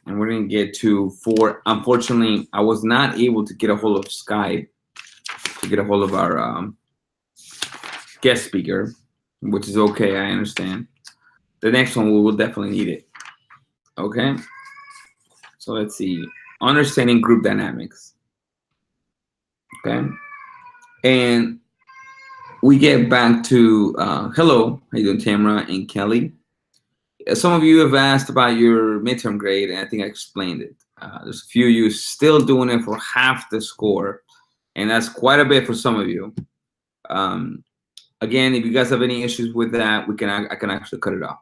and we're gonna get to 4. Unfortunately, I was not able to get a hold of Skype to get a hold of our guest speaker, which is okay. I understand. The next one we will definitely need it. Okay. So let's see. Understanding group dynamics. Okay. And we get back to hello. How you doing, Tamara and Kelly? Some of you have asked about your midterm grade, and I think I explained it. There's a few of you still doing it for half the score, and that's quite a bit for some of you. Again, if you guys have any issues with that, I can actually cut it off.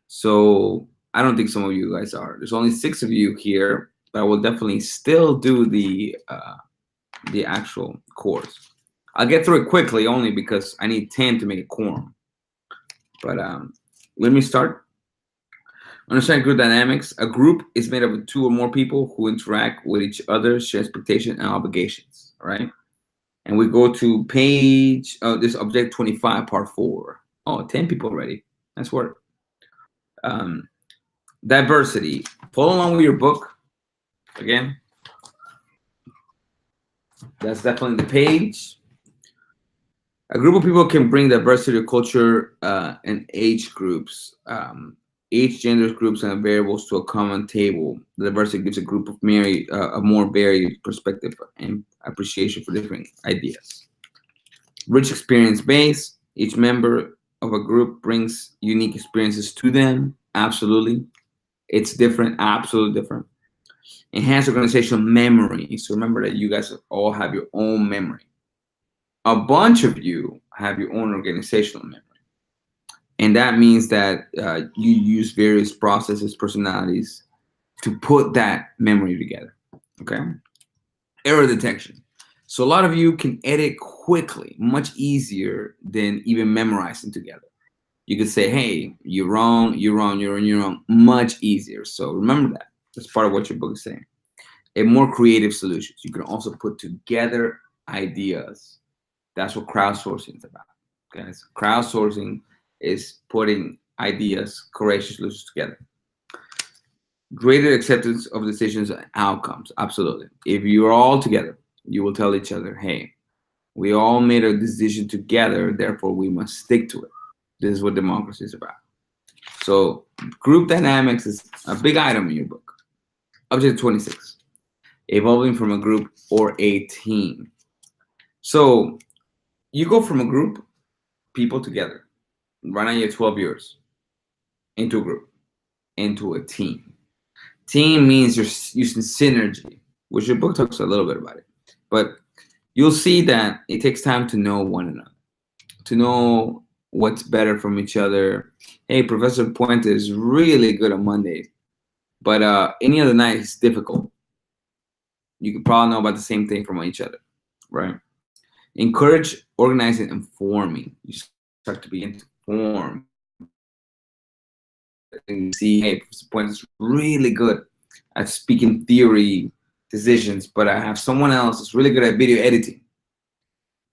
So I don't think some of you guys are. There's only 6 of you here, but I will definitely still do the actual course. I'll get through it quickly only because I need 10 to make a quorum. But let me start. Understand group dynamics. A group is made up of 2 or more people who interact with each other, share expectations and obligations. All right. And we go to page, this object 25, part 4. Oh, 10 people already. Nice work. Diversity. Follow along with your book. Again, that's definitely the page. A group of people can bring diversity to culture and age groups, age, gender groups, and variables to a common table. The diversity gives a group of a more varied perspective and appreciation for different ideas. Rich experience base. Each member of a group brings unique experiences to them. Absolutely. It's different. Absolutely different. Enhance organizational memory. So remember that you guys all have your own memory. A bunch of you have your own organizational memory. And that means that you use various processes, personalities to put that memory together. Okay. Error detection. So a lot of you can edit quickly, much easier than even memorizing together. You could say, hey, you're wrong, you're wrong, you're wrong, you're wrong, much easier. So remember that. That's part of what your book is saying. And more creative solutions. You can also put together ideas. That's what crowdsourcing is about. Okay, so crowdsourcing is putting ideas, courageous solutions together. Greater acceptance of decisions and outcomes. Absolutely. If you're all together, you will tell each other, hey, we all made a decision together, therefore we must stick to it. This is what democracy is about. So group dynamics is a big item in your book. Object 26. Evolving from a group or a team. So you go from a group, people together, right now you're 12 years, into a group, into a team. Team means you're using synergy, which your book talks a little bit about it. But you'll see that it takes time to know one another, to know what's better from each other. Hey, Professor Puente is really good on Mondays, but any other night is difficult. You could probably know about the same thing from each other, right? Encourage organizing and forming. You start to begin to form. And you see, hey, Professor Puente is really good at speaking theory decisions, but I have someone else that's really good at video editing.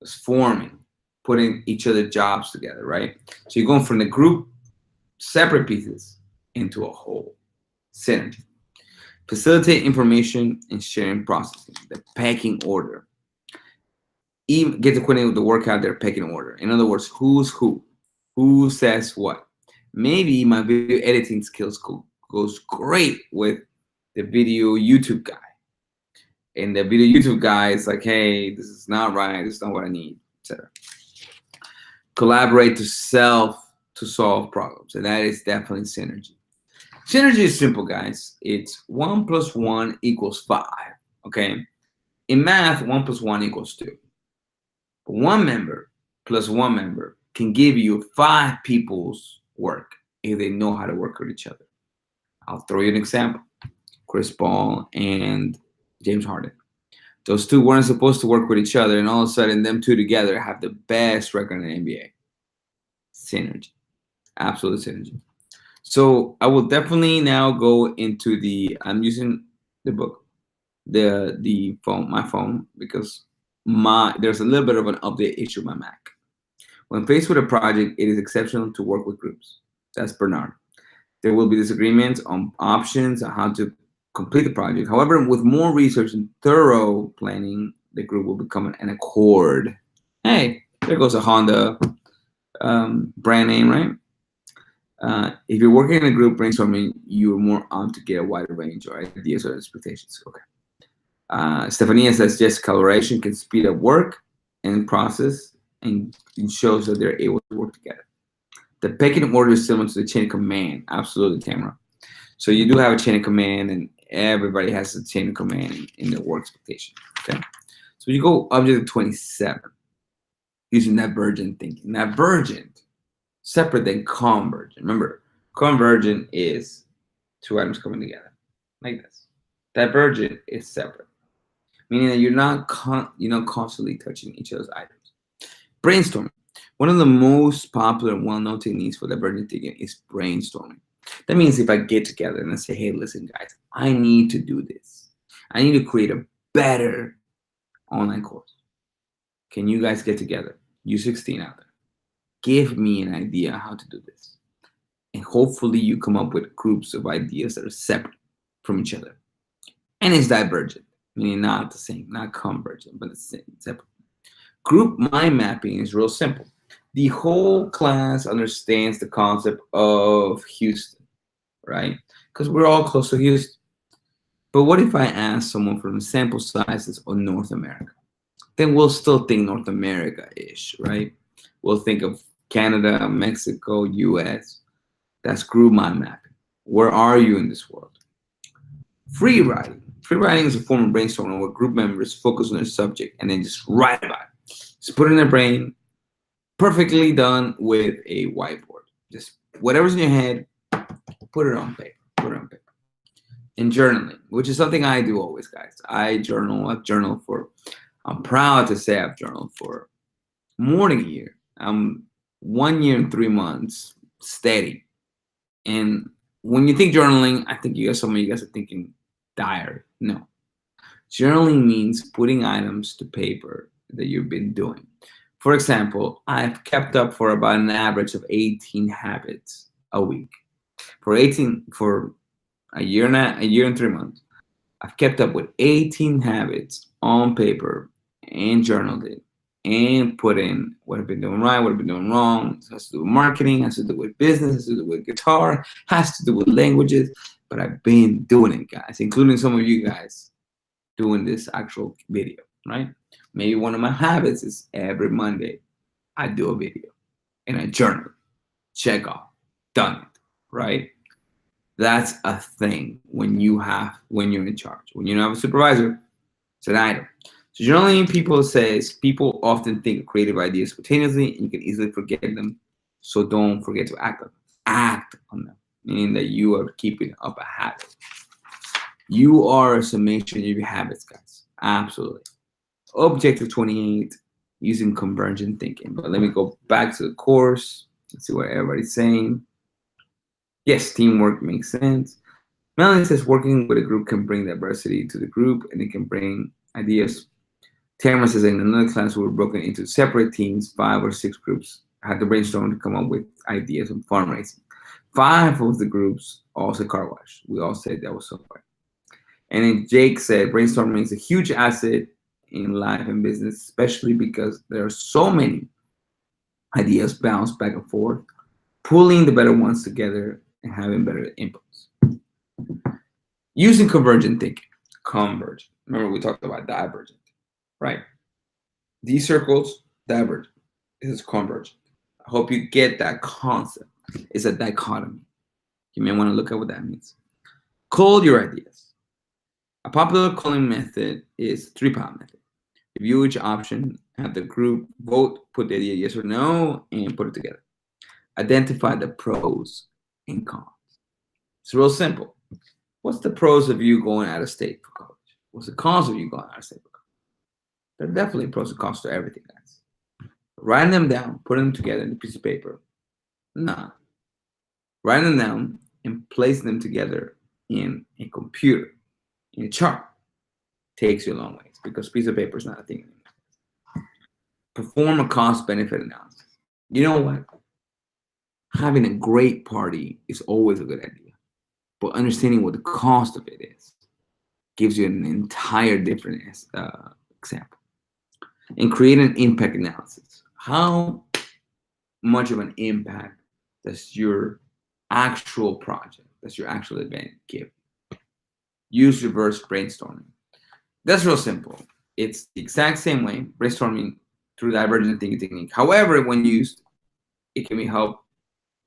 It's forming, putting each other jobs together, right? So you're going from the group, separate pieces, into a whole. Synergy. Facilitate information and sharing processing, the pecking order. Even get acquainted with the workout, their pecking order. In other words, who's who says what. Maybe my video editing skills goes great with the video YouTube guy. And the video YouTube guy is like, hey, this is not right, this is not what I need, etc. Collaborate to solve problems, and that is definitely synergy. Synergy is simple, guys. It's 1 + 1 = 5. Okay. In math, 1 + 1 = 2. But one member plus one member can give you 5 people's work if they know how to work with each other. I'll throw you an example. Chris Paul and James Harden. Those two weren't supposed to work with each other, and all of a sudden, them two together have the best record in the NBA. Synergy. Absolute synergy. So I will definitely now go into I'm using the book, the phone, my phone, because there's a little bit of an update issue with my Mac. When faced with a project, it is exceptional to work with groups. That's Bernard. There will be disagreements on options on how to complete the project. However, with more research and thorough planning, the group will become an accord. Hey, there goes a Honda brand name, right? If you're working in a group brainstorming, you're more apt to get a wider range of ideas or expectations. Okay. Stefania says, yes, collaboration can speed up work and process, and it shows that they're able to work together. The pecking order is similar to the chain of command. Absolutely, Tamara. So you do have a chain of command, and everybody has a chain of command in their work expectation. Okay. So you go object 27, using divergent thinking. Divergent, separate than convergent. Remember, convergent is two items coming together, like this. Divergent is separate, meaning that you're not constantly touching each other's items. Brainstorming. One of the most popular and well-known techniques for divergent thinking is brainstorming. That means if I get together and I say, hey, listen, guys, I need to do this. I need to create a better online course. Can you guys get together? You 16 out there. Give me an idea how to do this. And hopefully you come up with groups of ideas that are separate from each other. And it's divergent, meaning not the same, not convergent, but it's separate. Group mind mapping is real simple. The whole class understands the concept of Houston, right? Because we're all close to Houston. But what if I ask someone from the sample sizes of North America? Then we'll still think North America-ish, right? We'll think of Canada, Mexico, US. That's group mind mapping. Where are you in this world? Free writing. Free writing is a form of brainstorming where group members focus on their subject and then just write about it. Just put it in their brain, perfectly done with a whiteboard. Just whatever's in your head, put it on paper. Put it on paper. And journaling, which is something I do always, guys. I journal. I've journaled for, I'm proud to say I've journaled for more than a year. I'm 1 year and 3 months steady. And when you think journaling, I think some of you guys are thinking diary. No. Journaling means putting items to paper that you've been doing. For example, I've kept up for about an average of 18 habits a week. For a year and 3 months, I've kept up with 18 habits on paper and journaled it and put in what I've been doing right, what I've been doing wrong. It has to do with marketing, has to do with business, has to do with guitar, has to do with languages. But I've been doing it, guys, including some of you guys doing this actual video, right? Maybe one of my habits is every Monday I do a video and I journal, check off, done it, right? That's a thing when you're in charge. When you don't have a supervisor, it's an item. So journaling, people often think of creative ideas spontaneously and you can easily forget them. So don't forget to act on them, meaning that you are keeping up a habit. You are a summation of your habits, guys. Absolutely. Objective 28, using convergent thinking. But let me go back to the course. Let's see what everybody's saying. Yes, teamwork makes sense. Melanie says working with a group can bring diversity to the group and it can bring ideas. Tamara says in another class we were broken into separate teams, 5 or 6 groups had to brainstorm to come up with ideas on fundraising. 5 of the groups also car wash. We all said that was so far. And then Jake said brainstorming is a huge asset in life and business, especially because there are so many ideas bounced back and forth, pulling the better ones together and having better inputs. Using convergent thinking. Convergent. Remember we talked about divergent, right? These circles, divergent. This is convergent. I hope you get that concept. It's a dichotomy. You may want to look at what that means. Call your ideas. A popular calling method is 3-pound method. Review each option, have the group vote, put the idea yes or no, and put it together. Identify the pros and cons. It's real simple. What's the pros of you going out of state for college? What's the cons of you going out of state for college? There are definitely pros and cons to everything, guys. Writing them down, putting them together in a piece of paper. Nah. Writing them down and placing them together in a computer, in a chart, takes you a long ways because piece of paper is not a thing anymore. Perform a cost-benefit analysis. You know what? Having a great party is always a good idea, but understanding what the cost of it is gives you an entire different example. And create an impact analysis. How much of an impact does your actual project, does your actual event give? Use reverse brainstorming. That's real simple. It's the exact same way, brainstorming through divergent thinking technique. However, when used, it can be helpful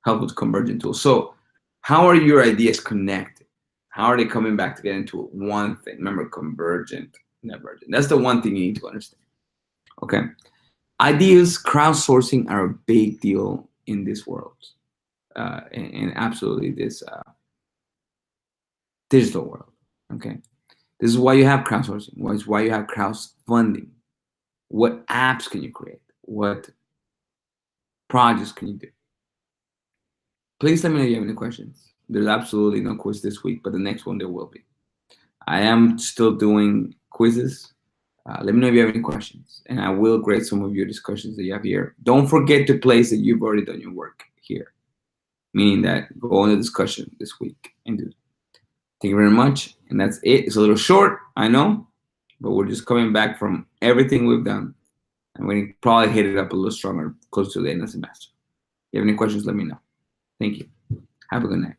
to convergent tools. So how are your ideas connected? How are they coming back together into one thing? Remember, convergent, divergent. That's the one thing you need to understand. Okay. Ideas, crowdsourcing are a big deal in this world, and absolutely this digital world. Okay. This is why you have crowdsourcing. It's why you have crowdfunding. What apps can you create? What projects can you do? Please let me know if you have any questions. There's absolutely no quiz this week, but the next one there will be. I am still doing quizzes. Let me know if you have any questions, and I will grade some of your discussions that you have here. Don't forget to place that you've already done your work here, meaning that go on the discussion this week and do it. Thank you very much, and that's it. It's a little short, I know, but we're just coming back from everything we've done, and we probably hit it up a little stronger close to the end of the semester. If you have any questions, let me know. Thank you. Have a good night.